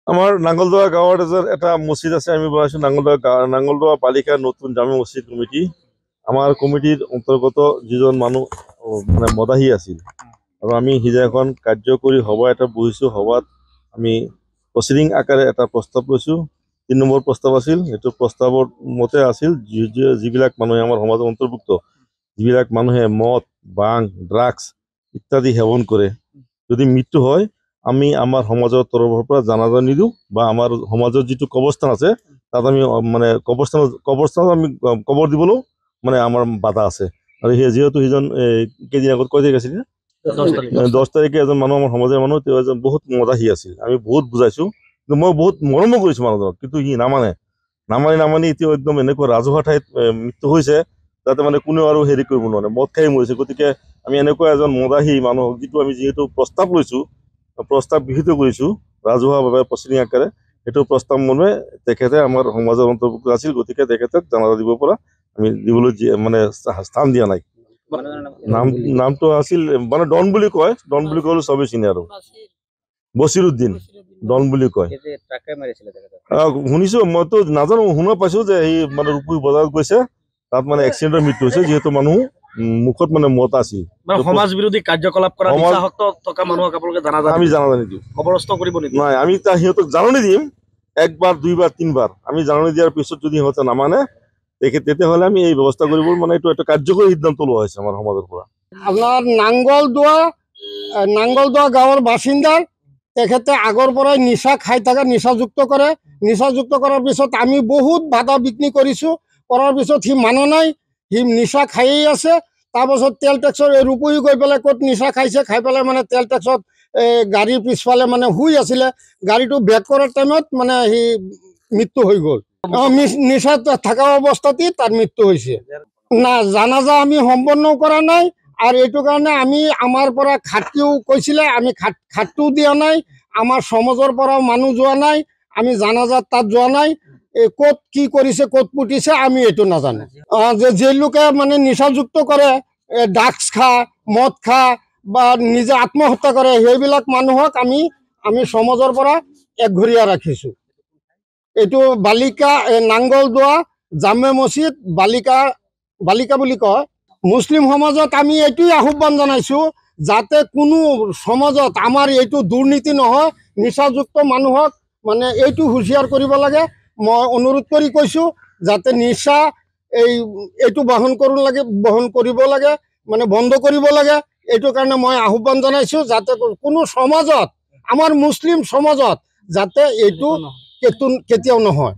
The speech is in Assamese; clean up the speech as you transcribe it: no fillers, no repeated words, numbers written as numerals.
আমাৰ নাঙ্গলদোয়া গাঁৱত এটা মসজিদ আছে, আমি বনাইছো নাঙ্গলদোয়া বালিকা নতুন জামে মসজিদ কমিটি। আমার কমিটির অন্তর্গত যিজন মানুহ মানে মদাহী আছিল আৰু আমি সিজা এখন কাৰ্যকৰী সভা এটা বহিছো। সভাত আমি প্ৰচিডিং আকাৰে এটা প্ৰস্তাৱ লৈছো। ৩ নম্বৰ প্ৰস্তাৱ আছিল। এইটো প্ৰস্তাৱৰ মতে আছিল যিবিলাক মানুহে আমাৰ সমাজৰ অন্তৰ্ভুক্ত, যিবিলাক মানুহে মদ, বাং, ড্ৰাগছ ইত্যাদি সেৱন কৰে, যদি মৃত্যু হয় আমি আমাৰ সমাজৰ তৰফৰ পৰা জানাজা নিদিওঁ বা আমাৰ সমাজৰ যিটো কবৰস্থান আছে তাত আমি মানে কবৰস্থানত আমি কবৰ দিবলৈও মানে আমাৰ বাধা আছে। আৰু যিহেতু সিজন কেইদিন আগত কৈ তাৰিখ আছিলে 10 তাৰিখে এজন মানুহ আমাৰ সমাজৰ মানুহ, তেওঁ এজন বহুত মদাহী আছিল। আমি বহুত বুজাইছো, কিন্তু মই বহুত মৰমো কৰিছো মানুহজনক, কিন্তু সি নামানি এতিয়া একদম এনেকুৱা ৰাজহুৱা ঠাইত মৃত্যু হৈছে যাতে মানে কোনেও আৰু হেৰি কৰিব নোৱাৰে, মদ খাই মৰিছে। গতিকে আমি এনেকুৱা এজন মদাহী মানুহক যিহেতু প্ৰস্তাৱ লৈছো, প্ৰস্তাৱ গৃহীত কৰিছো ৰাজহুৱাভাৱে প্ৰচিডিং আকাৰে, সেইটো প্ৰস্তাৱ মনে তেখেতে আমাৰ সমাজৰ অন্তৰ্ভুক্ত আছিল। গতিকে তেখেতক জানাজা দিব পৰা আমি দিবলৈ মানে স্থান দিয়া নাই। নামটো আছিল মানে ডন বুলি কয়, ডন বুলি ক'লে চবেই চিনে আৰু বছিৰুদ্দিন ডন বুলি কয়। শুনিছো, মইতো নাজানো, শুনা পাইছো যে সি মানে ৰূপপুৰ বজাৰত গৈছে, তাত মানে এক্সিডেণ্টৰ মৃত্যু হৈছে। যিহেতু মানুহ মুখত মানে মত আছিল, সমাজ বিৰোধী কাৰ্যকলাপ কৰা থকা মানুহক আপোনালোকে আমি জানাজা নিদিওঁ, কবৰস্থ কৰিব নিদিওঁ। নাই, আমি সিহঁতক জাননী দিম 1 বাৰ 2 বাৰ 3 বাৰ। আমি জাননী দিয়াৰ পিছত যদি সিহঁতে নামানে তেতিয়াহ'লে আমি এই ব্যৱস্থা কৰিব, মানে এইটো এটা কাৰ্যকৰী সিদ্ধান্ত লোৱা হৈছে আমাৰ সমাজৰ পৰা। আপনাৰ নাঙ্গলদোয়া গাঁৱৰ বাসিন্দাৰ তেখেতে আগৰ পৰাই নিচা খাই থাকে, নিচাযুক্ত কৰে। নিচাযুক্ত কৰাৰ পিছত আমি বহুত বাধা বিঘ্নি কৰিছোঁ, কৰাৰ পিছত সি মানা নাই, সি নিচা খায়েই আছে। তাৰপাছত তেল টেক্সৰ ৰূপহী গৈ পেলাই ক'ত নিচা খাইছে, খাই পেলাই মানে তেল টেক্সত গাড়ীৰ পিছফালে মানে শুই আছিলে, গাড়ীটো বেক কৰাৰ টাইমত মানে সি মৃত্যু হৈ গ'ল। নিচা থকা অৱস্থাতেই তাৰ মৃত্যু হৈছে। না, জানাজা আমি সম্পন্ন কৰা নাই। আৰ এইটো কাৰণে আমি আমাৰ পৰা খাটিও কৈছিলে, আমি খাটিও দিয়া নাই, আমাৰ সমাজৰ পৰাও মানুহ যোৱা নাই, আমি জানাজাত তাত যোৱা নাই। ক'ত কি কৰিছে, ক'ত পুতিছে আমি এইটো নাজানো। যে লোকে মানে নিচাযুক্ত কৰে, ড্ৰাগছ খা, মদ খা বা নিজে আত্মহত্যা কৰে, সেইবিলাক মানুহক আমি সমাজৰ পৰা একঘৰীয়া ৰাখিছোঁ। এইটো নাঙ্গলদোয়া জামে মছজিদ বালিকা বুলি কয়। মুছলিম সমাজত আমি এইটোই আহ্বান জানাইছো, যাতে কোনো সমাজত আমাৰ এইটো দুৰ্নীতি নহয়, নিচাযুক্ত মানুহক মানে এইটো হুঁচিয়াৰ কৰিব লাগে। মই অনুৰোধ কৰি কৈছোঁ যাতে নিচা এইটো বহন কৰিব লাগে, মানে বন্ধ কৰিব লাগে। এইটো কাৰণে মই আহ্বান জানাইছো, যাতে কোনো সমাজত, আমাৰ মুছলিম সমাজত যাতে এইটো কেতিয়াও নহয়।